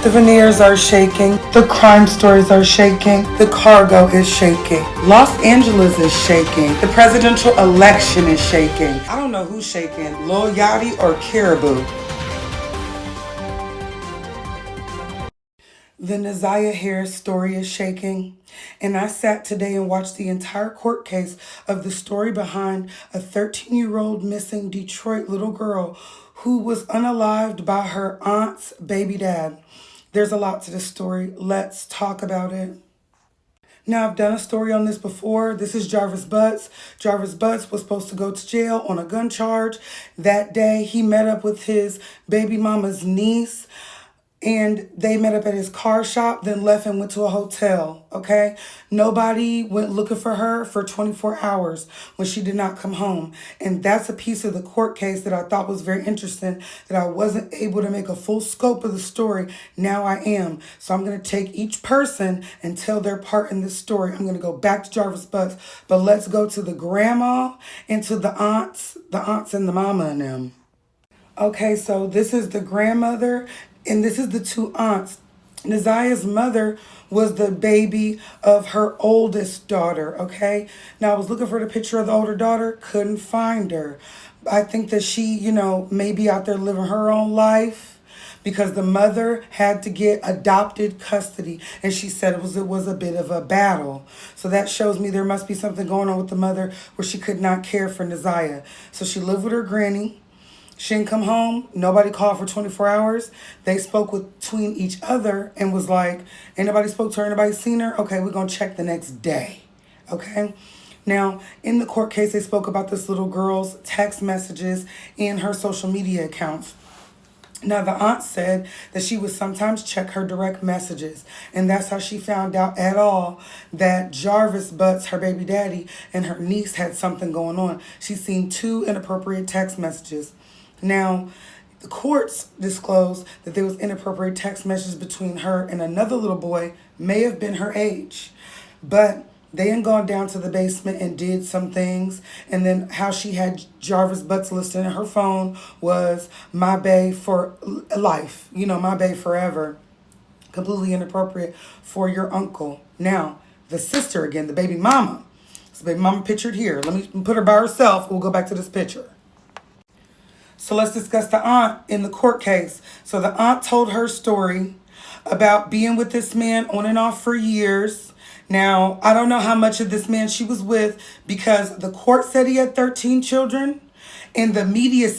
The veneers are shaking. The crime stories are shaking. The cargo is shaking. Los Angeles is shaking. The presidential election is shaking. I don't know who's shaking, Lil Yachty or Caribou. The ZIYAH Harris story is shaking, and I sat today and watched the entire court case of the story behind a 13-year-old missing Detroit little girl who was unalived by her aunt's baby dad. There's a lot to this story. Let's talk about it. Now, I've done a story on this before. This is Jarvis Butts. Jarvis Butts was supposed to go to jail on a gun charge. That day, he met up with his baby mama's niece, and they met up at his car shop, then left and went to a hotel, okay? Nobody went looking for her for 24 hours when she did not come home. And that's a piece of the court case that I thought was very interesting, that I wasn't able to make a full scope of the story. Now I am. So I'm going to take each person and tell their part in this story. I'm going to go back to Jarvis Butts, but let's go to the grandma and to the aunts and the mama and them. Okay, so this is the grandmother, and this is the two aunts. Neziah's mother was the baby of her oldest daughter, okay? Now, I was looking for the picture of the older daughter, couldn't find her. I think that she, may be out there living her own life because the mother had to get adopted custody, and she said it was a bit of a battle. So that shows me there must be something going on with the mother where she could not care for Neziah. So she lived with her granny. She didn't come home. Nobody called for 24 hours. They spoke between each other and was like, ain't nobody spoke to her, anybody seen her? Okay, we're going to check the next day. Okay? Now, in the court case, they spoke about this little girl's text messages and her social media accounts. Now, the aunt said that she would sometimes check her direct messages, and that's how she found out at all that Jarvis Butts, her baby daddy, and her niece had something going on. She seen 2 inappropriate text messages. Now, the courts disclosed that there was inappropriate text messages between her and another little boy, may have been her age, but they had gone down to the basement and did some things. And then how she had Jarvis Butts listed in her phone was my bae for life, my bae forever. Completely inappropriate for your uncle. Now, the sister again, the baby mama. So baby mama pictured here. Let me put her by herself. We'll go back to this picture. So let's discuss the aunt in the court case. So the aunt told her story about being with this man on and off for years. Now, I don't know how much of this man she was with because the court said he had 13 children and the media said